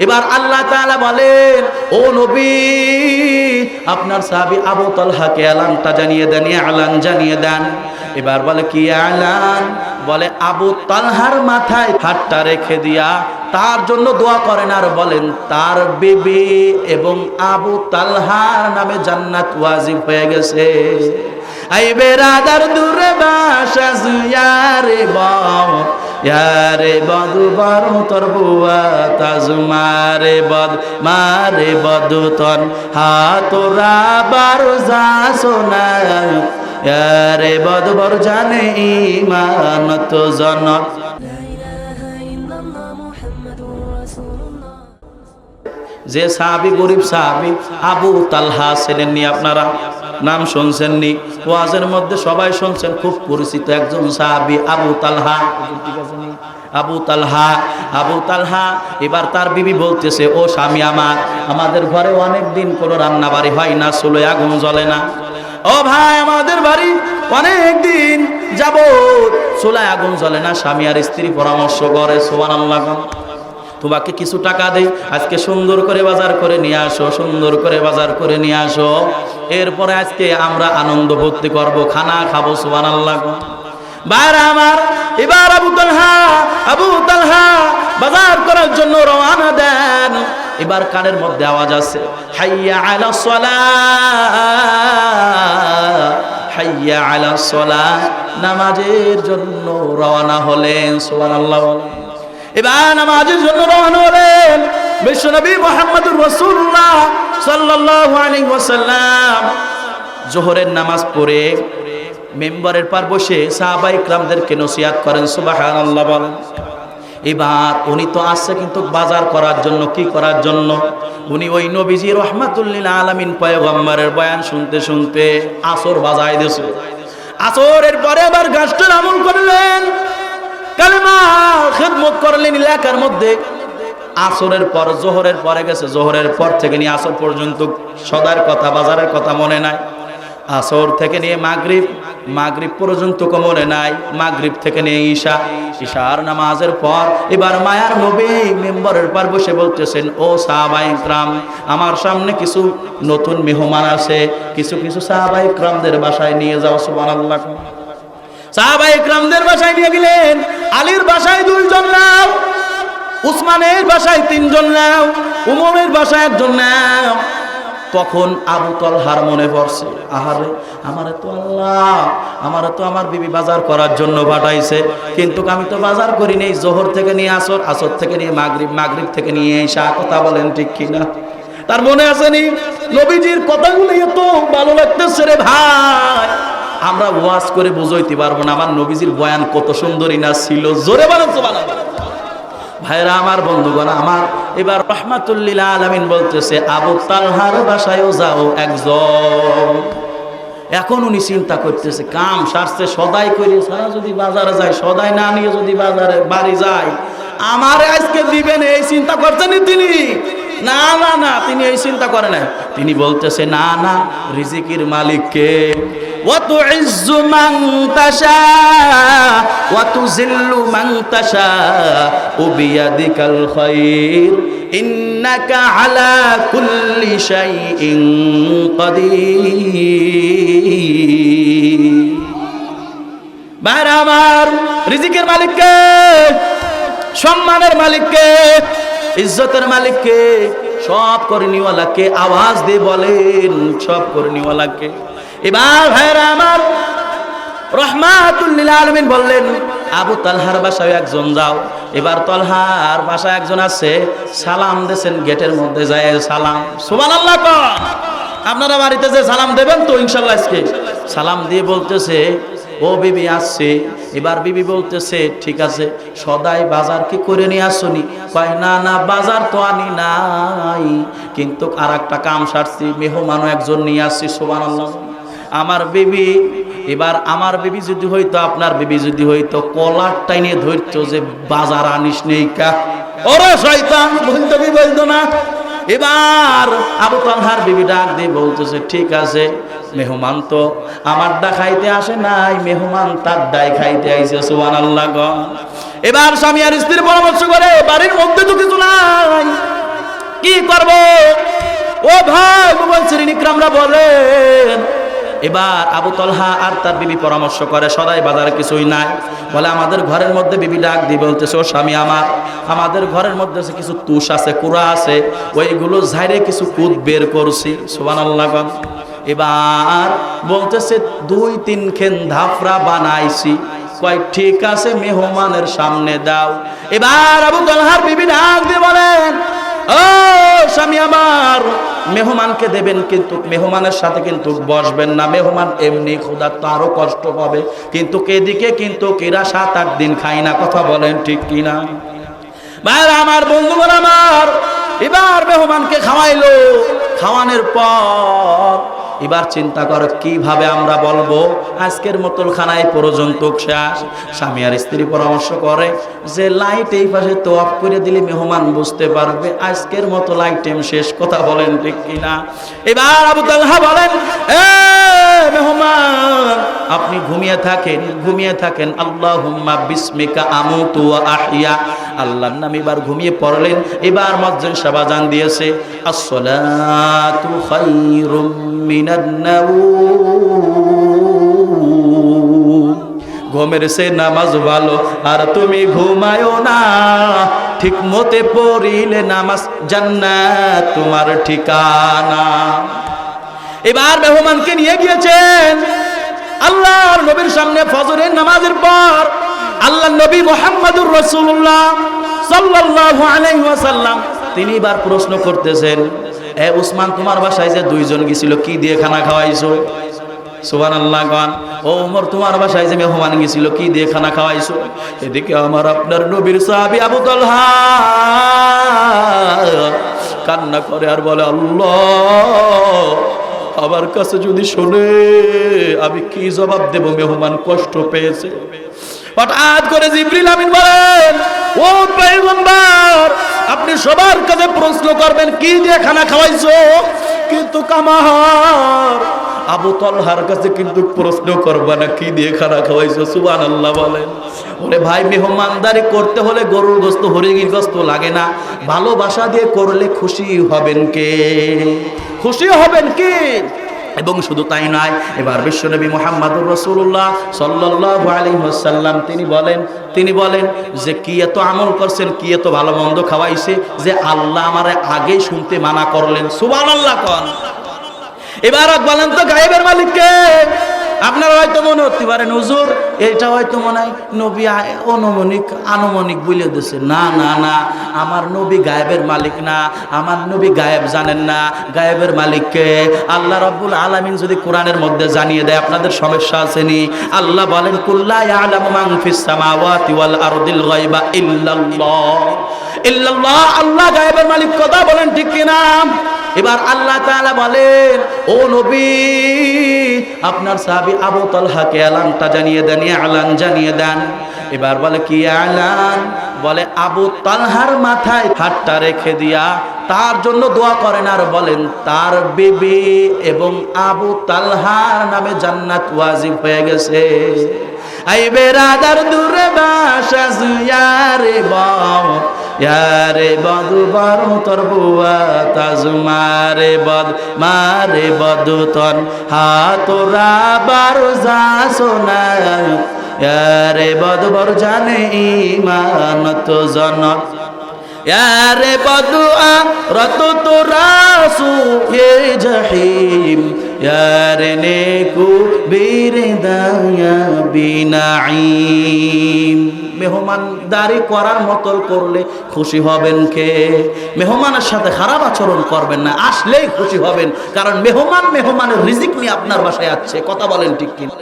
এবার আল্লাহ তাআলা বলেন, ও নবী, আপনার সাহাবী আবু তালহাকে এলানটা জানিয়ে দেন, এলান জানিয়ে দেন। এবার বলে কি এলান? বলে আবু তালহার মাথায় হাতটা রেখে দিয়া তার জন্য দোয়া করেন আর বলেন তার বিবি এবং আবু তালহার নামে জান্নাত ওয়াজিব হয়ে গেছে। আই বেরাদার দূরে বাসা ইয়ারে বাও ইয়ারে বদ বড় তোর বুয়া তাজমারে বদ মারে বদতন হাতরা বারো যা সোনা ইয়ারে বদ বড় জানে ঈমান তো জনক। যে সাহাবী গরিব সাহাবী আবু তালহা ছিলেননি, আপনারা নাম শুনছেননি, ওয়াজের মধ্যে সবাই শুনছেন, খুব পরিচিত একজন সাহাবী আবু তালহা। আবু তালহা, আবু তালহা এবার তার বিবি বলতেছে, ও স্বামী আমার, আমাদের ঘরে অনেক দিন কোনো রান্না বাড়ি হয় না, চুলোয় আগুন জ্বলে না। ও ভাই, আমাদের বাড়ি অনেক দিন যাবত চুলায় আগুন জ্বলে না। স্বামী আর স্ত্রী পরামর্শ করে, সুবহানাল্লাহ, তোমাকে কিছু টাকা দেই, আজকে সুন্দর করে বাজার করে নিয়ে আসো, সুন্দর করে বাজার করে নিয়ে আসো, এরপরে আজকে আমরা আনন্দ ভর্তি করবো, খানা খাবো, সুবহানাল্লাহ। বাইরে আমার এবার আবু তালহা বাজার করার জন্য রওনা দেন। এবার কানের মধ্যে আওয়াজ আছে, হাইয়া আলাস সালাহ, হাইয়া আলাস সালাহ, নামাজের জন্য রওনা হলেন, সুবহানাল্লাহ। এবার নামাজের জন্য রওনা হলেন বিশ্বনবী মুহাম্মদুর রাসূলুল্লাহ সাল্লাল্লাহু আলাইহি ওয়াসাল্লাম। যোহরের নামাজ পড়ে মেম্বারের পার বসে সাহাবায়ে কিরামদেরকে নসিহত করেন, সুবহানাল্লাহ বলেন। এবার উনি তো আসছে কিন্তু বাজার করার জন্য, কি করার জন্য? উনি ওই নবীজি রাহমাতুল লিল আলামিন পয়গম্বরের বয়ান শুনতে শুনতে আসর বাজায় দিয়েছে। আসরের পরে আবার গাছটার আমল করলেন, কালেমা খিদমত করলেন এলাকার মধ্যে। আসরের পর জোহরের পরে গেছে, জোহরের পর থেকে নিয়ে আসর পর্যন্ত সদার কথা, বাজারের কথা মনে নাই। আসর থেকে নিয়ে মাগরিব, মাগরিব পর্যন্ত মনে নাই। মাগরিব থেকে নিয়ে ঈশা, ঈশার নামাজের পর এবার মায়ার নবী মেম্বরের পর বসে বলতেছেন, ও সাহাবায়ে কিরাম, আমার সামনে কিছু নতুন মেহমান আছে, কিছু কিছু সাহাবায়ে কিরামদের বাসায় নিয়ে যাও, সুবহানাল্লাহ। সাহাবায়ে কিরামদের বাসায় নিয়ে গেলেন। আলীর বাসায় 2 জন নাও, উসমানের বাসায় 3 জন নাও, উমরের বাসায় 1 জন নাও। তখন আবু তালহার মনে পড়ছে, আহারে, আমারে তো আল্লাহ, আমারে তো আমার বিবি বাজার করার জন্য পাঠাইছে, কিন্তু আমি তো বাজার করি নেই। জোহর থেকে নিয়ে আসর, আসর থেকে নিয়ে মাগরিব, মাগরিব থেকে নিয়ে ঈশা। কথা বলেন ঠিক কিনা? তার মনে আসেনি নবীজির কথাগুলো এত ভালো লাগতেছে রে ভাই, আমরা ওয়াজ করে বুঝাইতে পারবো না আমার নবীজির বয়ান কত সুন্দরী না ছিল। জোরে বলেন সুবহানাল্লাহ। ভাইরা আমার, বন্ধুগণ আমার, এবার রাহমাতুল লিল আলামিন বলতেছে, আবু তালহার বাসায়ও যাও একজন। এখন উনি চিন্তা করতেছে, কাম সারছে, সদাই করে সারা যদি বাজারে যায়, সদাই না নিয়ে যদি বাজারে বাড়ি যায়, আমারে আজকে দিবেন, এই চিন্তা করছেন তিনি? না না না, তিনি এই চিন্তা করে না। তিনি বলতেছে, না না, রিজিকের মালিক কে? وَتُعِزُّ مَن تَشَاءُ وَتُذِلُّ مَن تَشَاءُ بِيَدِكَ الْخَيْرُ إِنَّكَ عَلَى كُلِّ شَيْءٍ قَدِيرٌ। ভাইরা আমার, রিজিকের মালিক কে? সম্মানের মালিক কে? ইজ্জতের মালিক কে? সব করনিওয়ালা কে? আওয়াজ দিয়ে বলেন, সব করনিওয়ালা কে? এবার ভাইরা আমার, রাহমাতুল লিল আলামিন বললেন, আবু তালহার বাসায় একজন যাও। এবার তালহার বাসায় একজন আছে, সালাম দেন, গেটের মধ্যে যায় সালাম। সুবহানাল্লাহ। আপনারা বাড়িতে যে সালাম দেবেন তো ইনশাআল্লাহ, আজকে সালাম দিয়ে বলতেছে, ও বিবি আসছে। এবার বিবি বলতেছে, ঠিক আছে, সদাই বাজার কি করে নিয়ে আসনি? কয়, না না, বাজার তো আনি নাই, কিন্তু আর একটা কাম সারছি, মেহমানও একজন নিয়ে আসছি। সুবহানাল্লাহ। আমার বিবি, এবার আমার বিবি যদি হইতো, আপনার বিবি যদি হইতো, কলার টাইনে ধরতো যে বাজার আনিস নেই কা, ওরে শয়তান, বলতো কি বলতো না? এবার আবু তালহার বিবি ডাক দিয়ে বলতেছে, ঠিক আছে, মেহমান তো আমার ডা খাইতে আসে নাই, মেহমান তার ডাই খাইতে আইছে। সুবহানাল্লাহ। এবার স্বামী আর স্ত্রীর পরামর্শ করে, বাড়ির মধ্যে তো কিছু নাই, করব? ও ভাই মুফাসসিরিন ইকরামরা বলেন, এবার আবু তলহা আর তার বিবি পরামর্শ করে, সদাই বাজার কিছুই নাই, বলে আমাদের ঘরের মধ্যে বিবি ডাক দিয়ে বলতেছে, ও স্বামী আমার, আমাদের ঘরের মধ্যে কিছু তুষ আছে, কুড়া আছে, ওইগুলো ঝাইরে কিছু কুদ বের করছি। সুবহানাল্লাহ। এবার বলতেছে 2-3 খেন ধাফরা বানাইছি। কয় ঠিক আছে, মেহমানের সামনে দাও। এবার আবু তলহার বিবি ডাক দিয়ে বলেন, ও স্বামী আমার, মেহমানকে দেবেন কিন্তু মেহমানের সাথে কিন্তু বসবেন না, মেহমান এমনি ক্ষুধার্ত আরো কষ্ট পাবে। কিন্তু এদিকে কিন্তু এরা 7-8 দিন খাই না, কথা বলেন ঠিক কিনা? ভাইরা আমার, বন্ধুগণ আমার, এবার মেহমানকে খাওয়াইলো। খাওয়ানোর পর এবার চিন্তা করো কিভাবে আমরা বলবো আজকের মতন খানায় পর্যন্ত শেষ। স্বামী আর স্ত্রী পরামর্শ করে যে লাইট এই পাশে তো অফ করে দিলে মেহমান বুঝতে পারবে আজকের মতো লাইটেম শেষ, কথা বলেন ঠিক কিনা? এবার আবু তালহা বলেন, এ মেহমান, আপনি ঘুমিয়ে থাকেন, আল্লাহুম্মা বিসমিকা আমুতু ওয়া আহইয়া, আল্লাহর নামে এবার ঘুমিয়ে পড়লেন। এবার মুয়াজ্জিন সাহেব আযান দিয়েছে, আসসালাতু খায়রুম মিনান নাওম, ঘুমের সে নামাজ ভালো, আর তুমি ঘুমায়ো না, ঠিক মতে পড়িলে নামাজ জান্নাত তোমার ঠিকানা। এবার মেহমানকে নিয়ে গিয়েছেন আল্লাহর নবীর সামনে ফজরের নামাজের পর। আল্লাহর নবী মুহাম্মদুর রাসূলুল্লাহ সাল্লাল্লাহু আলাইহি ওয়াসাল্লাম তিনি এবার প্রশ্ন করতেছেন, এ উসমান, তোমার বাসায় যে 2 জন গিয়েছিল, কি দিয়ে খানা খাওয়াইছো? সুবহানাল্লাহ। গান, ও ওমর, তোমার বাসায় যে মেহমান গিয়েছিল, কি দিয়ে খানা খাওয়াইছো? এদিকে আমার আপনার নবীর সাহাবী আবু তালহা কান্না করে আর বলে, আল্লাহ, আমার কাছে যদি শুনে আমি কি জবাব দেব? মেহমান কষ্ট পেয়েছে। হঠাৎ করে জিবরিল আমিন বলেন, ও পয়গম্বর, আপনি সবার কাছে প্রশ্ন করবেন কি দিয়ে খানা খাওয়াইছো, কিন্তু কামার আবু তলহার কাছে কিন্তু প্রশ্ন করবা না কি দিয়ে খানা খাওয়াইছো। সুবহানাল্লাহ বলেন। ওরে ভাই, মেহমানদারি করতে হলে গরুর গোশত, হরিণীর গোশত লাগে না, ভালোবাসা দিয়ে করলে খুশি হবেন কে? খুশি হবেন কি? এবং শুধু তাই নয়, এবার বিশ্বনবী মুহাম্মদুর রাসূলুল্লাহ সাল্লাল্লাহু আলাইহি ওয়াসাল্লাম তিনি বলেন যে কি এত আমল করছেন, কি এত ভালো মন্দ খাওয়াইছে যে আল্লাহ আমারে আগেই শুনতে মানা করলেন। সুবহানাল্লাহ কোন। এবার বলেন তো গায়েবের মালিক কে? আপনারা হয়তো মনে হতে পারেন হুজুর এটা হয়তো মনে হয় নবী আনুমানিক বলে দিয়েছে। না না না, আমার নবী গায়েবের মালিক না, আমার নবী গায়েব জানেন না। গায়েবের মালিককে আল্লাহ রাব্বুল আলামিন যদি কোরআনের মধ্যে জানিয়ে দেয় আপনাদের সমস্যা আসেনি? আল্লাহ বলেন, কুল্লা ইয়ালামু মান ফিস সামাওয়াতি ওয়াল আরদিল গায়বা ইল্লাল্লাহ। আল্লাহ গায়েবের মালিক, কথা বলেন ঠিক কিনা? এবার আল্লাহ তাআলা বলেন, ও নবী, আপনার সাহাবী আবু তালহাকে এলানটা জানিয়ে দেন। এবার বলে কি এলান? বলে আবু তালহার মাথায় হাতটা রেখে দিয়া তার জন্য দোয়া করেন, আর বলেন তার বিবি এবং আবু তালহার নামে জান্নাত ওয়াজিব হয়ে গেছে। আই বেরাদার দূরে বাসা ইয়ারে বাও, ইয়ারে বদু বড় তোর বুয়া তাজমারে বদ মারে বদুতন হাতরা বারো যা সোনা, ইয়ারে বদ বর জানে ইমানত জনক, ইয়ারে বদুয়া রত তোরা সুয়ে জহিম, ইয়ারে নেকু বিরদায়া বিনাইম। মেহমানদারি করার মতো করলে খুশি হবেন কে? মেহমানের সাথে খারাপ আচরণ করবেন না, আসলেই খুশি হবেন, কারণ মেহমানের রিজিক নিয়ে আপনার বাসায় আসছে। কথা বলেন ঠিক কিনা?